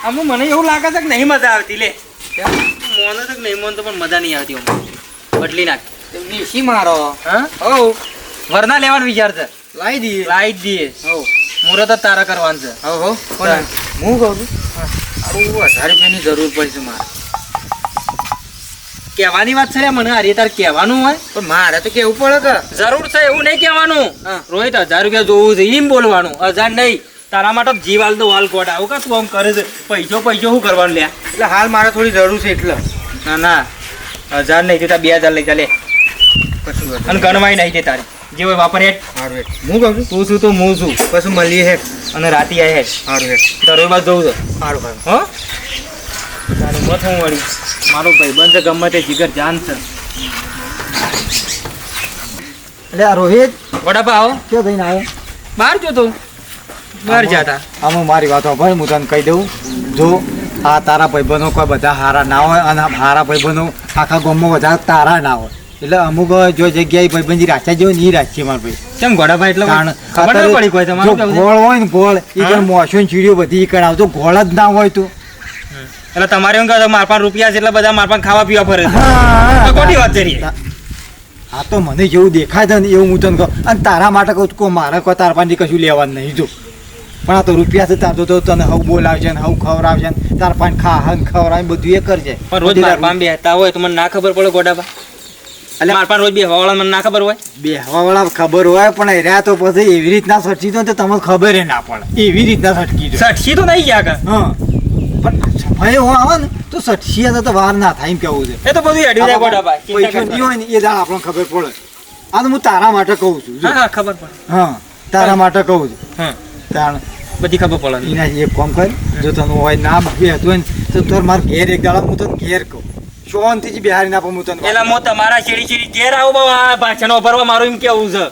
આમાં મને એવું લાગે છે કે નહીં મજા આવતી લે મોનો તો નહીં મોન તો પણ મજા નહીં આવતી બદલી નાખ દેશી મારો હા હો વરના લેવાનો વિચાર છે લાવી દઈએ હો મુહૂર્ત જ તારા કરવાનું છે હો પણ હું કહું છું આવું 1000 રૂપિયાની જરૂર પડશે મારે કહેવાની વાત છે મને અરે તાર કહેવાનું હોય પણ મારે તો કેવું પડે કે જરૂર છે એવું નહીં કહેવાનું રોહિત 1000 રૂપિયા જોવું છે એમ બોલવાનું 1000 નહીં તારા માટે જીવ હાલ તો વાલ કોટ આવું કા તું આમ કરે છે પૈસો શું કરવાનું લ્યા એટલે હાલ મારે થોડી જરૂર છે એટલે ના 1000 નહીં તે 2000 લઈ ચાલે અને ગણવાય નહીં તે તારી જે હોય વાપર હેઠ સારું હેઠ હું કહું છું તું શું તો હું છું પછી મળીએ હેઠ અને રાતી આય હેઠ સારું હેઠ તારો બાદ જવું છે સારું સારું હો તારું મત હું વળી મારો ભાઈબંધ છે ગમે તે જીગર જાન છે એટલે આ રોહિત વડાપા આવો ક્યાં થઈને આવ્યો બહાર જો તું બહાર જાતા આમાં મારી વાતો ભાઈ હું તને કહી દઉં જો આ તારા ભાઈબંધો કોઈ બધા હારા ના હોય અને હારા ભાઈબંધો આખા ગામમાં બધા તારા ના હોય એટલે અમુક જો જગ્યાએ ભાઈબંધી રાખ્યા જેવું નહીં રાખીએ મારા ભાઈ કેમ ગોડાભાઈ એટલે ખબર ન પડી કોઈ તમારું ગોળ હોય ને ગોળ એ કણ મોસો ને ચીડીઓ બધી કણ આવતો ગોળ જ ના હોય તો એટલે તમારે એમ કહો મારપાન રૂપિયા છે એટલે બધા મારપાન ખાવા પીવા ફરે છે ખોટી વાત છે હા તો મને જેવું દેખાય છે ને એવું હું તને કહું અને તારા માટે કહું કહું મારે કોઈ તાર પાસેથી કશું લેવાનું નહીં જો પણ આ તો રૂપિયા છે તાર તો તને હવ બોલાવશે ને હવ ખવડાવશે ને તાર પાસે ખા ખવડાવે બધું એ કરજે પણ રોજ મારપાન બેહતા હોય તો મને ના ખબર પડે ગોડાબા એટલે મારપાન રોજ બેહવાવાળા મને ના ખબર હોય બેહવાવાળા ખબર હોય પણ રહ્યા તો પછી એવી રીતના સટકી દો તો તમને ખબર ના પડે એવી રીતના સટકી દો સટકી તો નહીં ગયા હા પણ સમય એવો આવે ને તો સટકી તો વાર ના થાય એમ કેવું છે એ તો બધું એડી જાય ગોડાબા પૈસા નહીં હોય ને એ દાળ આપણને ખબર પડે આ તો હું તારા માટે કહું છું હા ખબર પડે હા તારા માટે કહું છું હા તાણ બધી ખબર પડે એના એક કામ કર જો તને હોય ના બેહતું હોય ને તો તાર મારે ઘેર એક દાડા હું તને ઘેર કહું શાંતિથી બિહારી ના પણ હું તને એટલે હું તમારા ચીડી ઘેર આવું બાબા ભાષણો ભરવા મારું એમ કેવું છે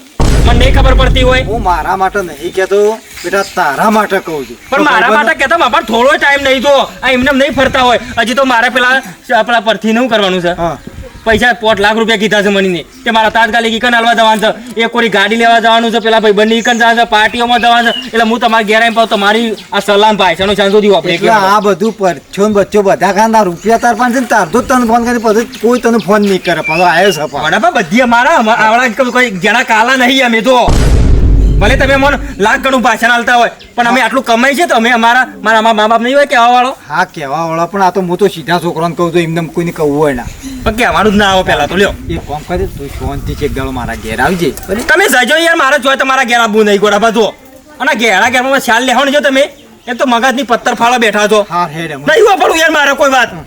મને નહીં ખબર પડતી હોય હું મારા માટે નહીં કહેતો બેટા તારા માટે કહું છું પણ મારા માટે કહેતા મારા થોડો ટાઈમ નહીં તો આ એમને નહીં ફરતા હોય હજી તો મારે પેલા પરથી નું કરવાનું છે હા પૈસા 5 લાખ રૂપિયા કીધા છે મને તે મારા તાત્કાલિક ઈકન હાલવા જવાનું છે એક કોઈ ગાડી લેવા જવાનું છે પેલા ભાઈ બંને ઈકન જવાનું છે પાર્ટીઓમાં જવાનું છે એટલે હું તમારે ઘેર આવીને પાઉં તમારી આ સલામ ભાષણો ચાંદ સુધી વાપરે આ બધું પરછો ને બચ્ચો બધા ખાંડા રૂપિયા તાર પાસે તાર તો તને ફોન કરી પછી કોઈ તને ફોન નહીં કરે પાછો આવ્યો છે બરાબર બધી અમારા આવડા કોઈ જણા કાલા નહીં અમે તો ભલે તમે મને લાખ ગણું ભાષણ હાલતા હોય પણ અમે આટલું કમાઈ છે તો અમે મારા મા બાપ નહીં હોય કહેવા વાળો હા કહેવા વાળા પણ આ તો હું તો સીધા છોકરાને કહું તો એમને કોઈને કહું હોય ના પણ કહેવાનું જ ના આવો પેલા તો લ્યો એક કામ કરે તું શાંતિથી એક દાડો મારા ઘેર આવજે તમે જજો યાર મારે જોઈ તમારા ઘેર આવવું નહીં ગોળા જો અને ઘેરમાં ખ્યાલ લેવાનો છો તમે એક તો મગજની પથ્થર ફાળા બેઠા છો હા હેડ નહીં વાપરું યાર મારે કોઈ વાત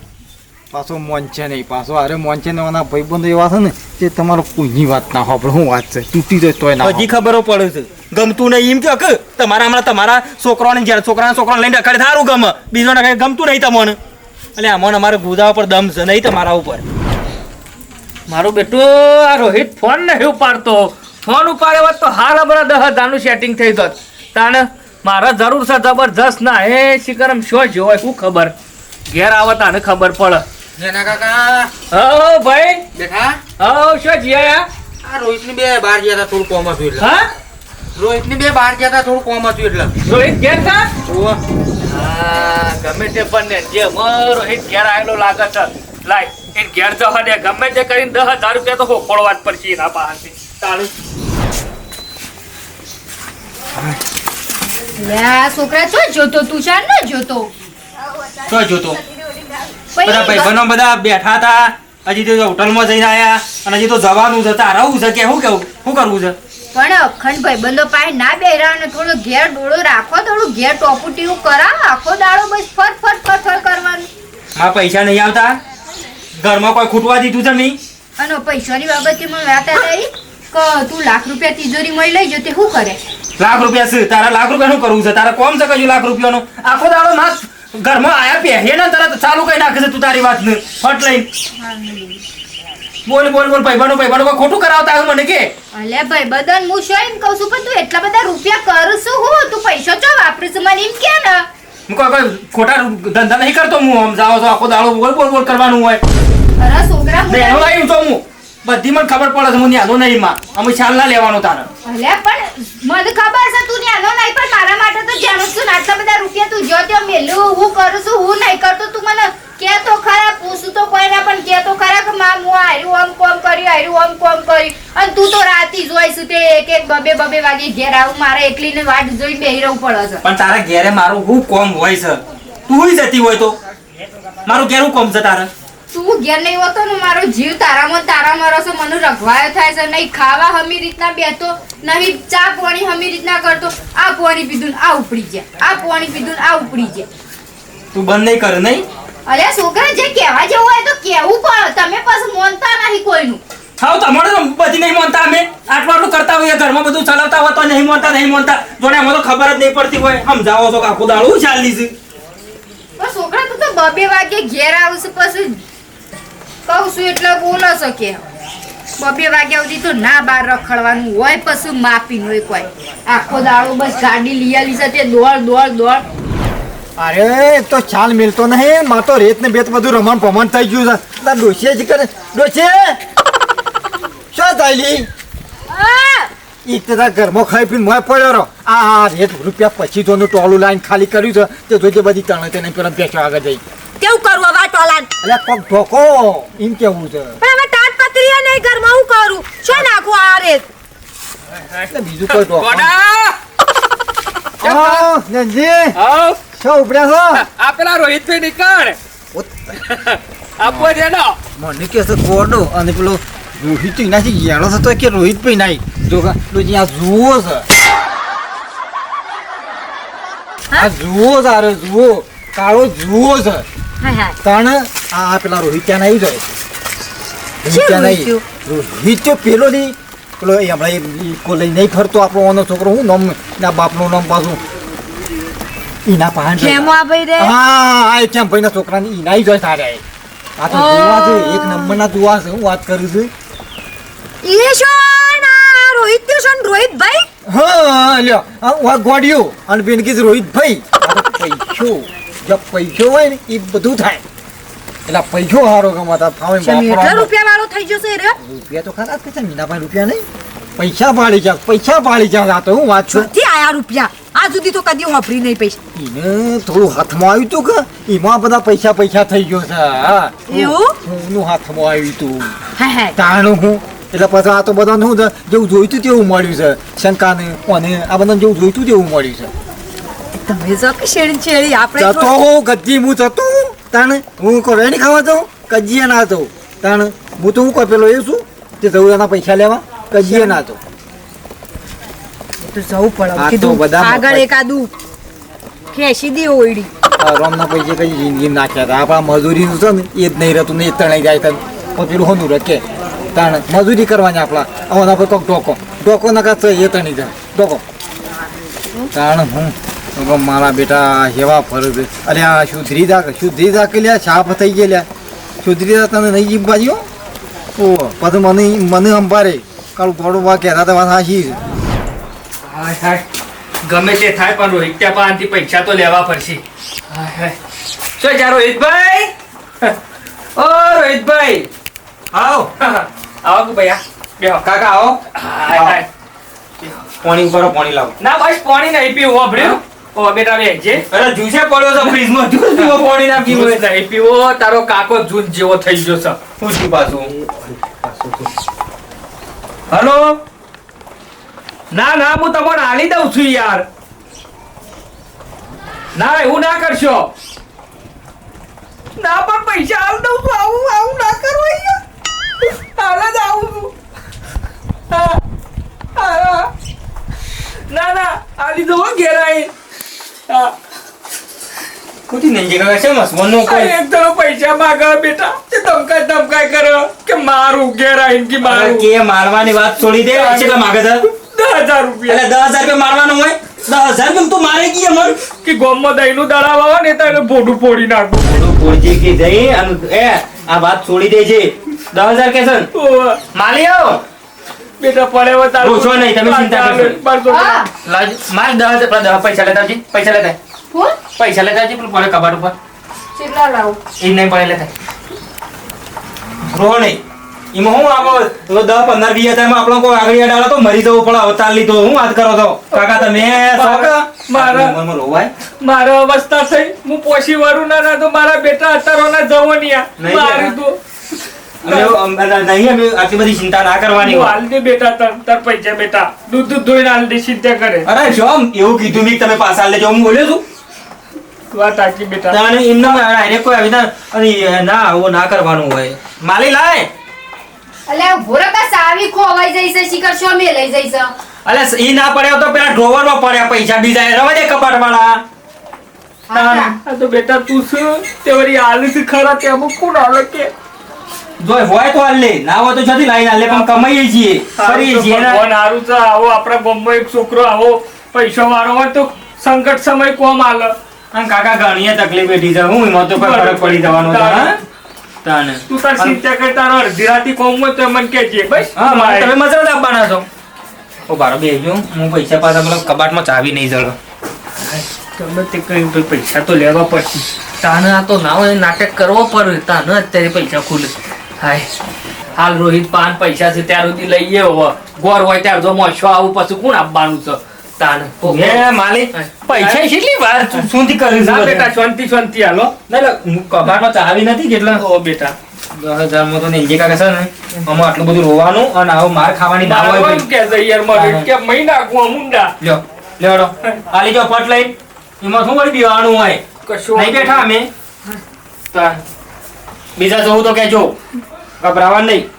પાછો મોંચે નહીં પાછો અરે મોંચે ને ભાઈબંધો એવા છે ને તે તમારો કોઈની વાત ના હોય પણ હું વાત છે તૂટી જાય તોય ના હજી ખબરો પડે છે ગમતું નહીં એમ કે તમારા હમણાં તમારા છોકરાને જ્યારે છોકરાને લઈને રખડે સારું ગમે બીજો ને ગમતું નહીં તમને એટલે આમાં અમારે ગુદાવા પર દમ છે નહીં તમારા ઉપર મારું બેટું આ રોહિત ફોન નહીં ઉપાડતો ફોન ઉપાડ્યો હોત તો હાલ હમણાં 10,000 નું સેટિંગ થઈ જત તાને મારે જરૂર છે જબરજસ્ત ના હે શિકરમ શો જો હોય શું ખબર ઘેર આવે તાને ખબર પડે જેના કાકા હો ભાઈ બેઠા હો શો જીયા આ રોહિતની બે બહાર ગયા હતા થોડું કોમ હતું એટલે હા રોહિતની બે બહાર ગયા હતા થોડું કોમ હતું એટલે રોહિત ઘેર થા ઓવા હા ગમે તે બને જે રોહિત ઘેર આવેલો લાગે છે લાય એ ઘેર તો હડે ગમે તે કરીને 10,000 રૂપિયા તો ખોળવા જ પડશે એના પાસેથી તાળું છોકરા છો જોતો તું ચાલ ન જોતો તો જોતો બધા ભાઈબંધો બધા બેઠા હતા હજી તો હોટલમાં જઈને આયા અને હજી તો જવાનું છે તારા છે કે શું કેવું શું કરવું છે પણ અખંડ ભાઈબંધો પાસે ના બેરા ને થોડો ઘેર ડોળો રાખો થોડું ઘેર ટોપુટીયું કરાવ આખો દાડો બસ ફટ કરવાનું આ પૈસા નહીં આવતા ઘરમાં કોઈ ખૂટવા દીધું છે નહીં અને પૈસાની બાબતે મને વાત આવી કે તું લાખ રૂપિયા તિજોરી મળી લઈ જો તે શું કરે લાખ રૂપિયા છે તારા લાખ રૂપિયા નું કરવું છે તારા કોમ છે કજુ લાખ રૂપિયાનું આખો દાડો માસ ઘરમાં આયા પહેરે ને તરત ચાલુ કઈ નાખે છે તું તારી વાત ને ફટ લઈ બોલ ભાઈબંધો કોઈ ખોટું કરાવતા આવ્યું મને કે અલે ભાઈબંધન હું શું એમ કહું છું પણ તું એટલા બધા રૂપિયા કરું છું હું તું પૈસો ચો વાપરું છું મને એમ કે ને હું કોઈ ખોટા ધંધા નહીં કરતો હું આમ જાવ તો આખો દાડો બોલ કરવાનું હોય અરે છોકરા એનો લાવી તો હું બધી મને ખબર પડે છે હું ન્યાનો નહીં માં અમે ખ્યાલ ના લેવાનો તારે અલે પણ મને ખબર છે તું ન્યાનો નહીં પણ મારા માટે તો જાણું છું ને આટલા બધા રૂપિયા તું જો ત્યાં મેલું હું કરું કરું છું હું નહીં કરતો તું મને કે તો ખરા પૂછું તો કોઈ ના પણ કે તો ખરા કે માં હું આર્યું આમ કોમ કર્યું અને તું તો રાતી જોઈશું તે એક બબે વાગે ઘેર આવું મારે એકલીને વાટ જોઈ બેહી રહેવું પડે છે પણ તારા ઘેરે મારું હું કોમ હોય છે તું જતી હોય તો મારું ઘેર હું કોમ છે તારે તું ઘેર નહીં હોતો ને મારો જીવ તારામાં રસો મને રખવાયો થાય છે નહીં ખાવા હમી રીતના બેઠો નહીં ચા પાણી હમી રીતના કરતો આ પાણી પીધું આ ઉપડી જાય આ પાણી પીધું આ ઉપડી જાય તું બંધ નહીં કરે નહીં અરે છોકરા જે કહેવા જેવું હોય તો કેવું પડે તમે પાછું માનતા નહીં કોઈનું હા તમારે તો બધી નહીં માનતા અમે આટલું કરતા હોઈએ ઘરમાં બધું ચલાવતા હોય તો નહીં માનતા જોને અમે તો ખબર જ નહીં પડતી હોય સમજાવો તો આખું દાડું ચાલી છે પણ છોકરા તું તો બબે વાગે ઘેર આવશે પછી કહું છું એટલે બોલો છો કે બબે વાગ્યા સુધી તો ના બહાર રખડવાનું હોય પછી માપીને હોય કોઈ આખો દાડો બસ ગાડી લઈ આલી છે તે દોડ અરે તો ચાલ મિલતો નહીં માં તો રેત ને બેત બધું રમણ ભમણ થઈ ગયું છે તાર ડોશીએ જ કરે ડોશી શું થયેલી ઈ તારા ઘરમાં ખાઈ પીને મોય પડ્યો રહો આ રેત રૂપિયા પછી તો ટોલું લાઈન ખાલી કર્યું છે તે જોજે બધી તણે તેને પેલા બેસો આગળ જઈ કેવું કરું હવે આ ટોલાન એટલે કોક ઢોકો એમ કેવું છે પણ હવે તાટ પતરી નહીં ઘરમાં હું કરું શું નાખું આ રેત એટલે બીજું કોઈ ઢોકો ગોડા હા નંજી આવ શું ઉપડ્યા છો આ પેલા રોહિતભાઈ નીકળ આપો છે ને મને કે છે ગોડો અને પેલો રોહિત એનાથી યાળો થતો કે રોહિતભાઈ નાઈ જો આ જુઓ છે આ જુઓ છે અરે જુઓ કાળો જુઓ છે તાણ આ પેલા રોહિત ત્યાં નહીં જાય રોહિત ત્યાં નહીં રોહિત તો પેલો નહીં પેલો એ હમણાં કોલેજ નહીં ફરતો આપણો ઓનો છોકરો હું નામ ના બાપનું નામ પાછું ઈના પાહન ખેમા ભાઈ રે હા આ કેમ ભાઈ ના છોકરાને ઈના જ હોય તારે આ તો જોવા છે એક નંબરના જોવા છે હું વાત કરું છું ઈ શું આ રોહિત કે શું રોહિતભાઈ હા લ્યો આ ગોડિયો અને બેનકી રોહિતભાઈ પૈસો જો પૈસો હોય ને એ બધું થાય એટલે પૈસો હારો કમાતા ફાવે એટલા રૂપિયા વાળો થઈ જશે રે રૂપિયા તો ખરા કે મીનાભાઈ રૂપિયા નહીં પૈસા પાડી જાવ આ તો હું વાત છું થી આયા રૂપિયા આ સુધી તો કદી વાપરી નહીં પૈસા એને થોડું હાથમાં આવ્યું તું કે એમાં બધા પૈસા થઈ ગયો છે હા એવું હું હાથમાં આવ્યું તું હે તાણું હું એટલે પછી આ તો બધાને શું છે જેવું જોઈતું તેવું મળ્યું છે શંકાને અને આ બધાને જેવું જોઈતું તેવું મળ્યું છે તમે જો કે શેડી આપણે જતો હું ગજી હું જતો તાણ હું કરે નહીં ખાવા જાઉં કજીએ ના જાઉં તાણ હું તો હું કહું પેલો એ શું તે જવું એના પૈસા લેવા કજીએ ના જાઉં તો જવું પડે આ તો કીધું બધા આગળ એકાદું ખેંચી દે ઓયડી રોમના પૈસે કઈ જિંદગી નાખ્યા હતા આપણા મજૂરીનું છે ને એ જ નહીં રહેતું ને એ તણાઈ જાય તને તો પેલું હોનું રકે તાણ મજૂરી કરવાની આપણા આવના પર કોક ડોકો નકા એ તણી જાય ડોકો તાણ હું મારા બેટા હેવા ફરે છે અરે આ સુધરી જા કે લ્યા છાપ થઈ ગયા સુધરી જા તને નહીં જીમ બાજ્યો ઓ પછી મને અંબારે કાળું થોડું વા કહેતા હતા વાત હાશી છે હાય હાય ગમે તે થાય પણ રોહિત ત્યાં પાસેથી પૈસા તો લેવા પડશે હાય હાય શું જા રોહિતભાઈ ઓ રોહિતભાઈ આવો આવો કે ભૈયા બેહો કાકા આવો હાય હાય પાણી ઉપર પાણી લાવો ના બસ પાણી નહીં પીવું વાપર્યું ઓ બેટા બેસજે અરે જ્યુસે પડ્યો છે ફ્રીજમાં જ્યુસ પીવો પાણી ના પીવો પીવું નહીં પીવો તારો કાકો જૂન જેવો થઈ ગયો છે હું છું પાછું હલો ના ના હું તમને હાલી દઉં છું યાર ના એવું ના કરશો ના પણ પૈસા હાલ દઉં છું આવું ના કરો યાર હાલ જ આવું છું હા, હા. ના ના હાલી દો ઘેર આઈ હા ખોટી નહીં જગ્યા છે મસવાનો આ કોઈ એક તરો પૈસા માંગે બેટા તે ધમકાય કરો કે મારું ઘેર આઈને કે અરે મારું કે મારવાની વાત છોડી દે કેટલા માગે છે 10,000 રૂપિયા એટલે 10,000 રૂપિયા મારવાનું હોય 10,000 રૂપિયા તું મારે કી મન કે ગોમમાં દહીંનું દળાવ આવે ને તો એને ભોડું ફોડી નાખું થોડું પોજી કે જઈ અને એ આ વાત છોડી દેજે 10,000 કે છે ઓહ, માલી આવો બેટા પડે હવે તારું પૂછો નહીં, તમે ચિંતા કરશો નહીં. કરશો હા લાજ માર 10,000 પૈસા લેતા આવજી પૈસા લેતા ફૂલ પૈસા લેતા આવજી પેલું પડે કબાટ ઉપર કેટલા લાવું એ નહીં પડે લેતા રોહ નહીં એમાં હું આવો તો 10 15 20 હજારમાં આપણો કોઈ આગળ ડાળો તો મરી જવું પડે અવતાર લીધો હું વાત કરો તો કાકા તમે મારા- રોવાય મારો અવસ્થા થઈ હું પોષી વાળું ના તો મારા બેટા અત્યારોના જવનિયા નહીં મારી દો નહીં અમે આટલી બધી ચિંતા ના કરવાની હું હોય. હાલ દે બેટા તાર પૈસા બેટા દૂધ ધોઈને હાલ દે ચિંતા કરે અરે શોમ એવું કીધું મેં કે તમે પાછા લેજો હું બોલ્યો છું વાત સાચી બેટા તાને એમને ડાયરેક્ટ કોઈ આવી ના ના આવું ના કરવાનું હોય માલી લાય અલ્યા ભોરા બસ આવી ખોવાઈ જઈશે શિખર શો મે લઈ જઈશે અલે ઈ ના પડ્યો તો પેલા ડ્રોવર માં પડ્યા પૈસા બીજા રવા દે કપાટ વાળા આ તો બેટા તું શું તે વળી હાલ છે ખરા તે અમુક કોણ હાલે કે જો હોય તો હાલ લે ના હોય તો જતી લાઈન હાલ લે પણ કમાઈએ છીએ કરીએ છીએ ને ભગવાન હારું છે આવો આપણા ગામમાં એક છોકરો આવો પૈસા વાળો હોય તો સંકટ સમય કોમ હાલે અને કાકા ઘણીએ તકલીફ બેઠી છે હું એમાં તો કોઈ ફરક પડી જવાનો છે હા તાને તું તાર ચિંતા કર તારો અડધી રાતી કોમ હોય તો મને કહેજે બસ હા મારે તમે મજરા આપવાના છો ઓ બારો બેજો હું પૈસા પાછા પેલા કબાટમાં ચાવી નહીં જળો તમે તે કઈ તો પૈસા તો લેવા પડશે તાને આ તો ના હોય નાટક કરવો પડે તાને અત્યારે પૈસા ખુલે હાય હાલ રોહિત પાન પૈસા છે ત્યાર સુધી લઈએ હવે ગોર હોય ત્યાર જો મોશો આવું પછી કોણ આપવાનું છે તાને એ માલિક પૈસા કેટલી વાર સુધી કરી ના બેટા શાંતિ શાંતિ હાલો ના કબાટમાં ચાવી નથી કેટલા ઓ બેટા 10,000 માં તો નેંજે કાકા છે ને આમાં આટલું બધું રોવાનું અને આવું માર ખાવાની ના હોય મારવાનું કે છે યાર મારે કે મહિના નાખવા મુંડા લ્યો લેવડો આલી જો પટ લઈ એમાં શું વળી બીવાનું હોય કશું નહીં બેઠા અમે તાન. બીજા જોવું તો કેજો ગભરાવા નહીં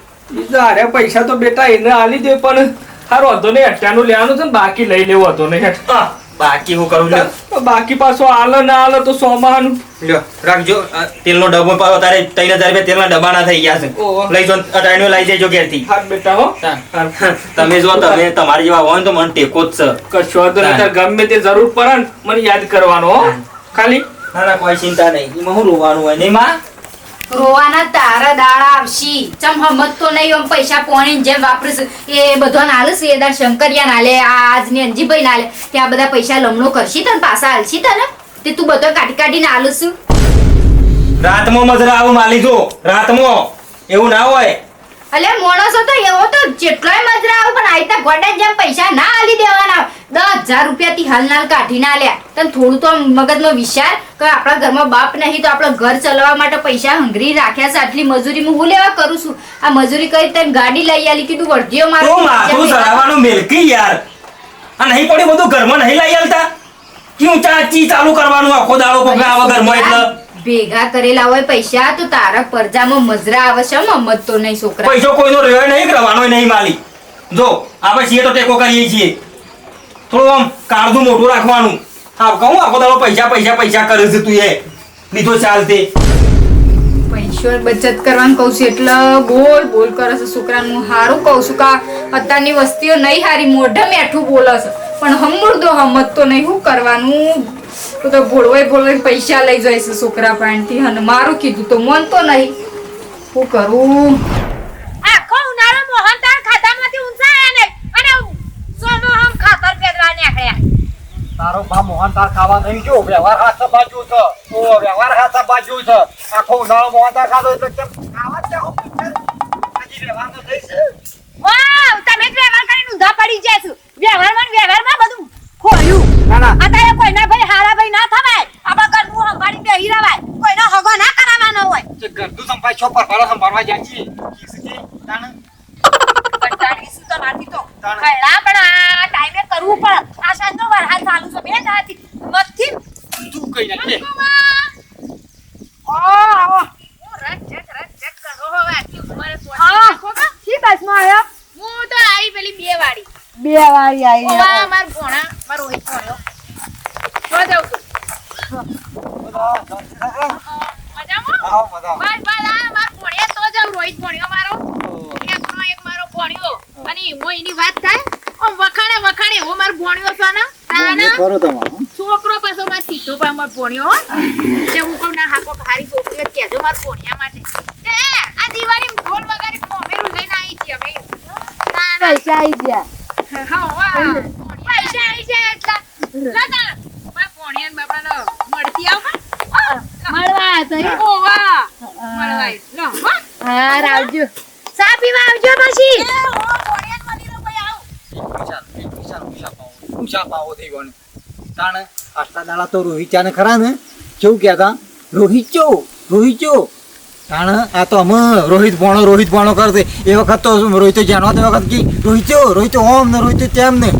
અરે પૈસા તો બેટા એને આલી દે પણ હારો હતો ને અઠ્યાનું લેવાનું છે ને બાકી લઈ લેવું હતો ને હા, બાકી હું કરું લ્યો બાકી પાછો આલો ના આલો તો સોમાનું લ્યો રાખજો આ તેલનો ડબ્બો પાછો તારે 3,000 રૂપિયા તેલના ડબ્બાના થઈ ગયા છે ઓહો. લઈ જો અટાણ્યો લઈ દેજો ઘેરથી હાથ બેટા હો તાન. તમે જો તમે તમારી જેવા હોય ને તો મને ટેકો જ છે કશો વાંધો નહીં. તારે ગમે તે જરૂર પડે ને મને યાદ કરવાનો હો ખાલી ના ના કોઈ ચિંતા નહીં એમાં હું રોવાનું હોય નહીં માં રોવાના તારા દાડા આવશી ચમ હમત તો નહીં આમ પૈસા પોણી જેમ વાપરીશ એ બધો નાલે છે એદાર શંકરિયા નાલે આજની અંજીભાઈ નાલે ત્યાં બધા પૈસા લમણો કરશી તને પાછા હાલશી તને તે તું બધો કાઢી કાઢીને આલું છું રાતમાં મજરા આવું માલી જો રાતમાં એવું ના હોય અલે માણસો તો એવો તો જેટલોય મજરા આવું પણ આઈતા ગોડા જેમ પૈસા ના આલી દેવાના 10,000 રૂપિયા થી હાલ નાલ કાઢીને આલ્યા તને થોડું તો મગજમાં વિચાર કે આપણા ઘરમાં બાપ નહીં તો આપણા ઘર ચલાવવા માટે પૈસા હંગરી રાખ્યા છે આટલી મજૂરી હું લેવા કરું છું આ મજૂરી કરી તને ગાડી લઈ આલી કીધું વર્ધીઓ તો મારો માથું ચડાવવાનું મેલકી યાર આ નહીં પડ્યું બધું ઘરમાં નહીં લઈ આલતા ક્યું ચાચી ચાલુ કરવાનું આખો દાડો પકડા આવા ઘરમાં એટલે ભેગા કરેલા હોય પૈસા તો તારા પરજામાં મજરા આવે છે મમત તો નહીં છોકરા પૈસો કોઈનો રહ્યો નહીં કરવાનો નહીં માલી જો આપણે છીએ તો ટેકો કરીએ છીએ થોડું આમ કાળજું મોટું રાખવાનું હા કહું આખો દાડો પૈસા પૈસા પૈસા કરે છે તું એ લીધો ચાલતે પૈસો બચત કરવાનું કહું છું એટલે બોલ બોલ કરે છે છોકરાનું હું હારું કહું છું કે અત્યારની વસ્તીઓ નહીં હારી મોઢા મેઠું બોલે છે પણ હમુરદો હમત તો નહીં શું કરવાનું તો ભોળવાઈ પૈસા લઈ જાય છે છોકરા પાસેથી અને મારું કીધું તો મન તો નહીં શું કરું આખો ઉનાળો મોહનથાળ ખાધામાંથી ઊંચાયા નહીં અને સોનો હમ ખાતર પેદવા નીકળ્યા તારો બા મોહનથાળ ખાવા નહીં જો વ્યવહાર હાથ બાજુ છે ઓ વ્યવહાર હાથ બાજુ છે આખો ઉનાળો મોહનથાળ ખાધો એટલે કેમ ખાવા જ જાઓ હજી રહેવાનું થઈ છે વાવ તમે જ વ્યવહાર કરીને ઊંધા પડી જશો વ્યવહારમાં બધું ખોયું ના ના અત્યારે કોઈના ભાઈ હારા ભાઈ ના થવાય આપણા ઘરનું સંભાળી બેહી રવાય કોઈનો હગો ના કરાવવાનો હોય જે ઘરનું સંભાળ છો પર ભાડો સંભાળવા જાય છે ઠીક છે તાણ કંટાળીશું તમારથી તો ખરા પણ આ ટાઈમે કરવું પડે આ સાંજનો વરસાદ ચાલુ છે બે દાથી મતથી તું કઈ નથી આવો રટ કરો હવે આખી ઉંમરે સોના કી બસમાં આયા હું તો આવી પેલી બે વાળી ઓવા માર ભોણા માર રોહિત ભણ્યો તો જાઉં છું મજામાં આવો મજા બસ આ માર ભણ્યા તો જાઉં રોહિત ભણ્યો મારો એક મારો ભણ્યો અને એમાં એની વાત થાય આમ વખાણે એવો માર ભણ્યો છે ને તાને કરો તમારો છોકરો પાછો માર સીધો પા માર ભણ્યો તે હું કહું ના હાકો હારી છોકરી કહેજો માર ભણ્યા માટે આ દિવાળી ઢોલ વગાડી મોમેરું લઈને આવી છે અમે પૈસા આવી ગયા હા વાહ પૈસા આવી જાય એટલા લતા માર ભણ્યા બાપાનો મળતી આવ મળવા તો ઓ વાહ મળવાય લો હા રાવજો સા પીવા આવજો પછી ઊંચા પાવો થઈ ગયો ને. તાણે આટલા દાડા તો રોહિત્યાને ખરા ને કેવું કહેતા રોહિત તાણે આ તો અમે રોહિત ભણો કરશે એ વખત તો રોહિત જાણવા તે વખત કી રોહિત ઓમ ને રોહિત તેમ ને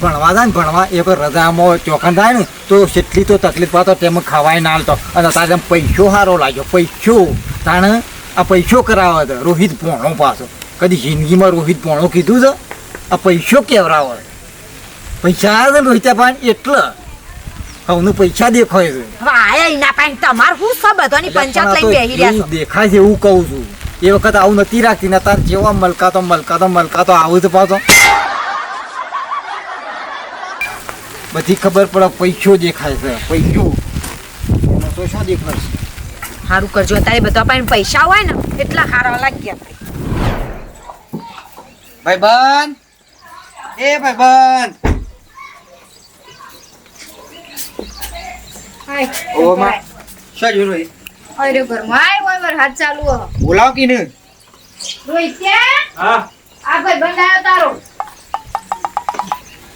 ભણવા જાય ને ભણવા એ પર રજામાં ચોખણ થાય ને તો કેટલી તો તકલીફ પડતો તેમ ખાવાય ના હાલતો અને તારે પૈસો સારો લાગ્યો તાણે આ પૈસો કરાવે છે રોહિત ભણો પાછો કદી જિંદગીમાં રોહિત ભણો કીધું છે આ પૈસો કેવરાવે પૈસા આવે ને રોહિત્યા પાન એટલે હવે પૈસા દેખાય છે હવે આયા ઈ ના પાણી તમાર હું સબ બધાની પંચાયત લઈને બેહી રહ્યા છો દેખાય છે એવું કહું છું એ વખત આવું નથી રાખતી ને તાર જેવા મલકાતો આવું તો પાછો બધી ખબર પડે પૈસો દેખાય છે પૈસો એનો તો શું દેખાય છે સારું કરજો અત્યારે બધા પાસે પૈસા હોય ને એટલા સારા લાગ્યા ભાઈબંધ ઓ માં શું જોઈ રહી અરે ઘરમાં આય હોય માર હાથ ચાલુ હો બોલાવ કે ને રોહિત ક્યાં? હા આ ભાઈ બંધ આવ્યો તારો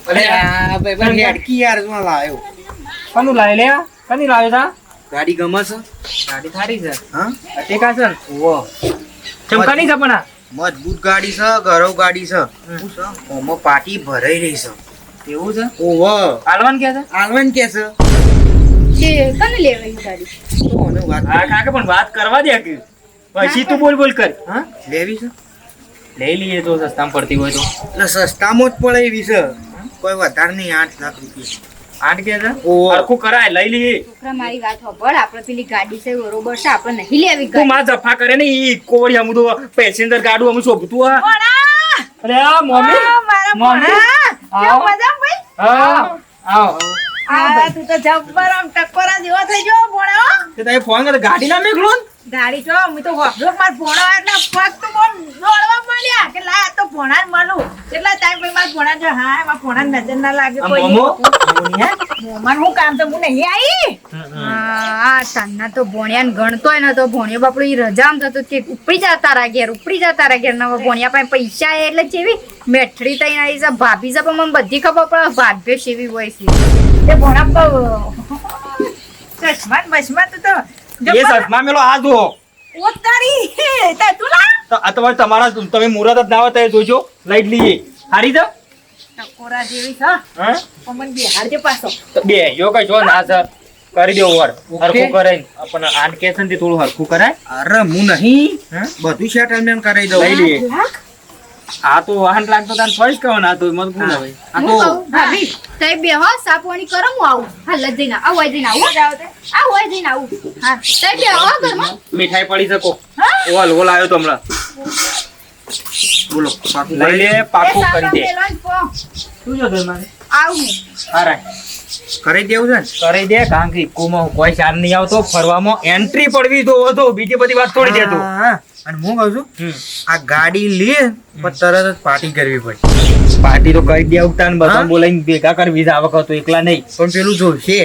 અરે આ ભાઈબંધ હેડકી યાર શું લાયો કનું લાવે લે કની લાવે તા ગાડી ગમે છે ગાડી થારી છે હા ટેકા છે ઓ ચમકાની છે પણ આ મજબૂત ગાડી છે ગરવ ગાડી છે ઓમાં પાટી ભરાઈ રહી છે એવું છે ઓહો હાલવાન કે છે આલવન કે છે તે કને લેવાય ગાડી ઓને વાત હા કાકે પણ વાત કરવા દે કે પછી તું બોલ કર હા લેવી છે લઈ લઈએ તો સસ્તામાં પડતી હોય તો એટલે સસ્તામાં જ પડે એવી છે કોઈ વધારે નહીં 8 લાખ રૂપિયા 8 કે છે ઓહો. હરખું કરાય લઈ લઈએ છોકરા મારી વાત સાંભળ આપણે પેલી ગાડી છે બરોબર છે આપણે નહીં લેવી તું ગાડી માં જફા કરે ને ઈ કોવડી અમુ તો પેસેન્જર ગાડું અમુ શોભતું આ અરે આ મમ્મી મમ્મી આવો આવો તું તો જબ્બર આમ ટકોરા જેવો થઈ ગયો ભણો તે તમે ફોન કર ગાડી ના મેકલો ને ગાડી ચો હું તો હોફલો માર ભણો એટલે પગ તો બોમ દોડવા મળ્યા કે લા આ તો ભણા જ મળું એટલા ટાઈમ પછી માર ભણા જો હા માર ભણા નજર ના લાગે આ કોઈ મોમો મોમાન હું કામ તો હું નહીં આવી આ સાંજના તો ભણ્યાને ગણતોય ને તો ભણ્યો બાપડો ઈ રજામાં થતો કે ઉપડી જતા રહ્યા ઘેર ને ભણ્યા પાસે પૈસા આયા એટલે જેવી મેઠડી તઈ આવી છે ભાભી છે પણ મને બધી ખબર પડે ભાભ્ય સેવી હોય છે એ ભણા તો ચશ્મા ને બસમાં તો એ સસમા મેલો આ જો ઉતારી તે તું લા તો આ તમારે તમારા તમે મુરત જ ના હોય તો એ જોજો લઈ જ લઈએ હારી છે ટકોરા જેવી છે હા પણ બિહાર જે પાછો તો બે યો કઈ જો ના સર કરી દો ઓવર હરખું કરાય આપણને આઠ કેસન થી થોડું હરખું કરાય અરે હું નહીં હે? બધું સેટલમેન્ટ કરાવી દઉં લઈ લઈએ આ તો વાહન લાગતો તાન ચોઈસ કરવાના આ તો મત ભૂલ હવે આ હું તો કહું ભાભી તઈ બે હો સાપવાણી કરો હું આવું હાલ જ જઈને આવું હોય જઈને આવું હા તઈ બે હો ઘરમાં મીઠાઈ પડી શકો ઓલ ઓલ આવ્યો તો હમણાં બોલો પાકું લઈ લે પાકું કરી દે આવું શું જો મારે ને હારાય કરી દેવું છે ને કરી દે કારણ કે ઇકોમાં કોઈ ચાર નહીં આવતો ફરવામાં એન્ટ્રી પડવી તો બીજી બધી વાત થોડી દેતો હા, અને હું કહું છું આ ગાડી લે પણ તરત જ પાર્ટી કરવી પડે પાર્ટી તો કરી દે ઉગતા ને બધા બોલાઈને ભેગા કરવી છે આ વખત તો એકલા નહીં પણ પેલું જોશે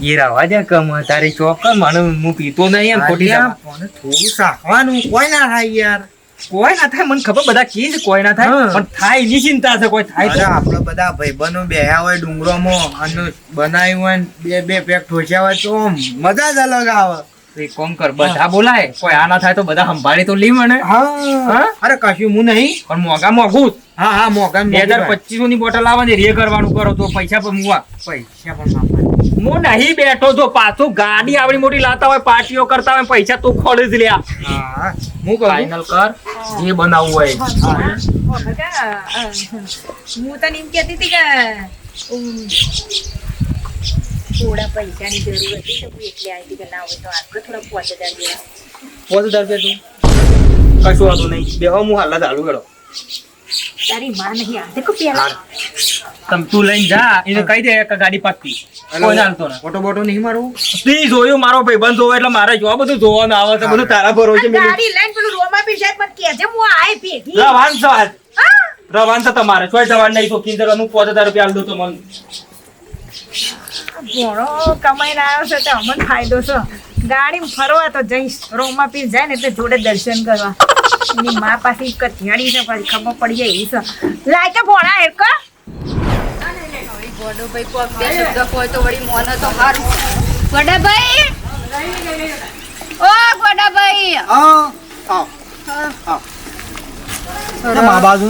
એ રવા દે કમ તારી ચોકર મને હું પીતો નહીં એમ ખોટી આલિયા, મને થોડું શાકવાનું કોઈ ના થાય યાર કોઈ ના થાય મને ખબર બધા કી છે કોઈ ના થાય હા. પણ થાય એની ચિંતા છે કોઈ થાય અરે તો આપડે બધા ભાઈબંધો બેહ્યા હોય ડુંગરોમાં અને બનાવ્યું હોય ને બે પેક ઠોસ્યા હોય તો આમ મજા જ અલગ આવે એક કામ કર બધા બોલાય કોઈ આ ના થાય તો બધા સંભાળી તો લી મને હા અરે કશું હું નહીં પણ મોંઘા મોંઘું હા હા મોકા 2025 ની બોટલ આવવાની રે કરવાનું કરો તો પૈસા પણ મુવા પૈસા પણ માપા હું નહીં બેઠો જો પાછું ગાડી આવડી મોટી લાતા હોય પાર્ટીઓ કરતા હોય પૈસા તું ખોડ જ લ્યા હા હું કહું ફાઇનલ કર જે બનાવવું હોય હું તને એમ કહેતી હતી કે થોડા પૈસાની જરૂર હતી તો હું એટલે આવી હતી કે ના હોય તો આપણે થોડા 5000 દેવા 5000 રૂપિયા તું કશું વાંધો નહીં બે હું હાલ ચાલુ કરો તારી માં નહીં આ દેખો પેલા તમ તું લઈને જા એને કહી દે કે ગાડી પાકી કોઈ હાલતો ના ફોટો બોટો નહીં મારું તી જોયું મારો ભાઈબંધ જોવો એટલે મારે જોવા બધું જોવાનું આવે છે બધું તારા પર હોય છે મેલું. ગાડી લઈને પેલું રોમા બી સાહેબ મને કહેજે હું આય ભેગી રવાન છે આજ. રવાન છે તમારે કોઈ જવાનું નહીં તો કિંજર હું 5000 રૂપિયા આલ દો તો મને ઘણો કમાઈને આવ્યો છે તો અમને ફાયદો છે ગાડીમાં ફરવા તો જઈશ રોમાં પી જાય ને એટલે જોડે દર્શન કરવા એની મા પાછી કથિયાણી છે પાછી ખબર પડી જાય એવી છે લાય કે ભોળા હેરકો ગોડાભાઈ કોક બે શબ્દ કોઈ તો વળી મોને તો હારું. ગોડાભાઈ ઓ ગોડાભાઈ આ બાજુ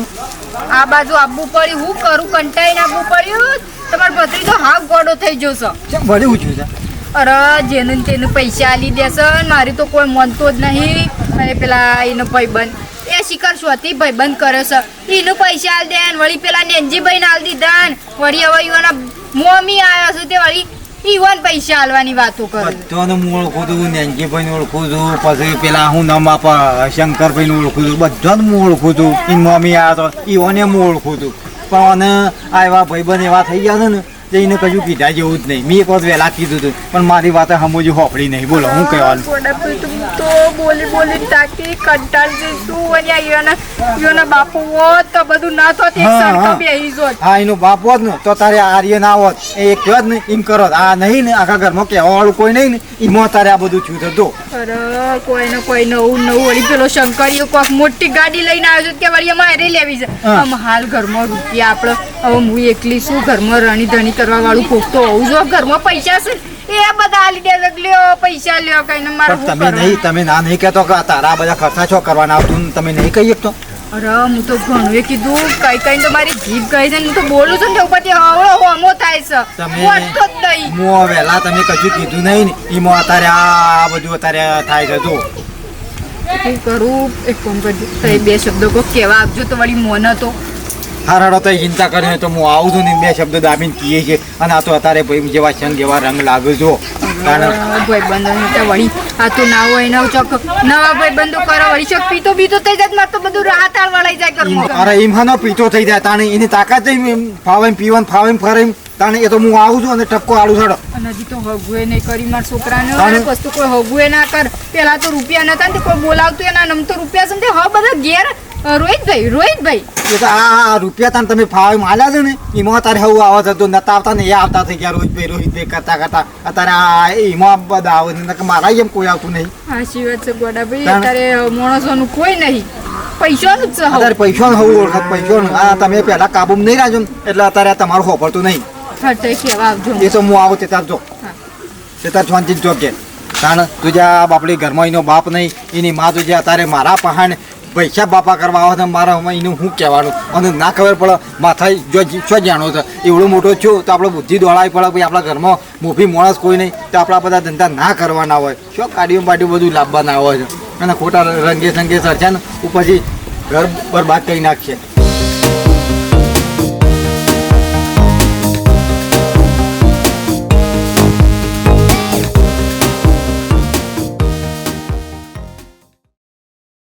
આ બાજુ આબુ પડ્યું હું કરું કંટાઈને આબુ પડ્યું તમારો ભત્રીજો હાફ ગોડો થઈ ગયો છે. કેમ વળી ઊંચું છે? અરે જેને ને તેને પૈસા આલી દેશે ને મારી તો કોઈ માનતો જ નહીં. અને પેલા એનો ભાઈબંધ એ શિકાર શોથી ભાઈબંધ કર્યો છે એનું પૈસા આલી દે ને વળી પેલા નેનજીભાઈ ને આલી દીધા ને વળી હવે ઈવાના મોમી આવ્યા છે તે વળી ઈવન પૈસા આલવાની વાતો કરે. બધાનું હું ઓળખું છું, નેનજીભાઈને ઓળખું છું, પછી પેલા હું નામ આપા શંકરભાઈને ઓળખું છું, બધાનું હું ઓળખું છું. એની મમ્મી આવ્યા તો ઈઓને હું ઓળખું છું. પણ મને આ એવા ભાઈબંધ એવા થઈ ગયા છે ને જે એને કશું કીધા જેવું જ નહીં. મેં એક વખત વહેલા કીધું હતું પણ મારી વાત સમજી હોપડી નહીં. બોલો હું કહેવાનું? ગોડાભાઈ તું તો બોલી બોલી તાકી કંટાળી જઈશું અને ઈયોના બાપુ હોત તો બધું ના થોત એક હા, સરખા હા. બેહી જોત. હા એનો બાપ હોત ને તો તારે આર્ય ના હોત. એ એક કહો ને એમ કરો. આ નહીં ને આખા ઘરમાં કહેવા વાળું કોઈ નહીં ને એમાં તારે આ બધું થયું હતું. અરે કોઈને કોઈ નવું વળી પેલો શંકરીઓ કોક મોટી ગાડી લઈને આવ્યો છે કે વળી અમારે લેવી છે. હા. આમ હાલ ઘરમાં રૂપિયા આપણે હવે હું એકલી છું ઘરમાં રણી ધણી કરવા વાળું કોક તો હોવું જો ઘરમાં પૈસા છે ને એ બધા આલી દે લ્યો પૈસા લ્યો કઈને મારે પણ શું તમે કરવાનું? નહીં, તમે ના નહીં કહેતો કે તારા બધા ખર્ચા છો કરવાના આવતું ને તમે નહીં કહી શકતો. અરે હું તો ઘણું કીધું કઈ કઈ તો મારી જીભ ગઈ છે ને હું તો બોલું છું ને તે ઉપરથી હવળો હોમો થાય છે તમે વાટતો જ નહીં. હું વહેલા તમે કશું કીધું નહીં ને એમાં અત્યારે આ બધું અત્યારે થાય છે. જો શું કરું એક કામ કરજો તો એ બે શબ્દો કોક કહેવા આપજો તો વળી મોન તો હારાડો તો ચિંતા કરીને તો હું આવું છું ને બે શબ્દ દાબીને કહીએ છીએ. અને આ તો અત્યારે ભાઈ જેવા છંગ જેવા રંગ લાગે છો. કારણ ભાઈબંધો તો વળી આ તો ના હોય નવ ચોક નવા ભાઈબંધો કરો વળી ચોક પીતો બીતો થઈ જાય મારે તો બધું રાહત હાલ વળાઈ જાય ઘરમાં. અરે એમનો પીતો થઈ જાય તાણે એની તાકાત નહીં ફાવે પીવાનું ફાવે ફરે તાણે એ તો હું આવું છું અને ટપકો આડું છોડો. અને હજી તો હગુએ નહીં કરી મારા છોકરાને તાણે? વસ્તુ કોઈ હગુએ ના કર પેલા તો રૂપિયા નતા ને તે કોઈ બોલાવતું એના નમ તો રૂપિયા સમજે હવે બધા ઘેર રોહિતભાઈ એ તો આ રૂપિયા તાને તમે ફાવે માલ્યા છે ને એમાં તારે હવે આવવા થતું નતા આવતા ને એ આવતા થઈ ગયા રોહિતભાઈ કરતા કરતા અત્યારે આ એમાં બધા આવે છે. નકર મારા એમ કોઈ આવતું નહીં. સાચી વાત છે ગોડાભાઈ તાણે? અત્યારે માણસોનું કોઈ નહીં પૈસાનું જ છે હવે. અત્યારે પૈસા હવે ઓળખત પૈસો આ તમે પહેલા કાબુમાં નહીં રાખ્યો ને એટલે અત્યારે તમારું હોપડતું નહીં. હટે કેવા આવજો એ તો હું આવું તે તાર જો તે તાર શાંતિ જો કે તાણ તુજા બાપડી ઘરમાં એનો બાપ નહીં એની માં તુજે અત્યારે મારા પહાણ પૈસા બાપા કરવા આવે છે મારા એનું શું કહેવાનું અને ના ખબર પડે માથા જો શું જાણો છે એવડો મોટો છું તો આપણે બુદ્ધિ દોડાવી પડે ભાઈ આપણા ઘરમાં મોભી માણસ કોઈ નહીં તો આપણા બધા ધંધા ના કરવાના હોય શું કાઢીઓ બાટીઓ બધું લાવવાના હોય છે અને ખોટા રંગે સંગે સરશે ને ઉપરથી ઘર બરબાદ કરી નાખશે.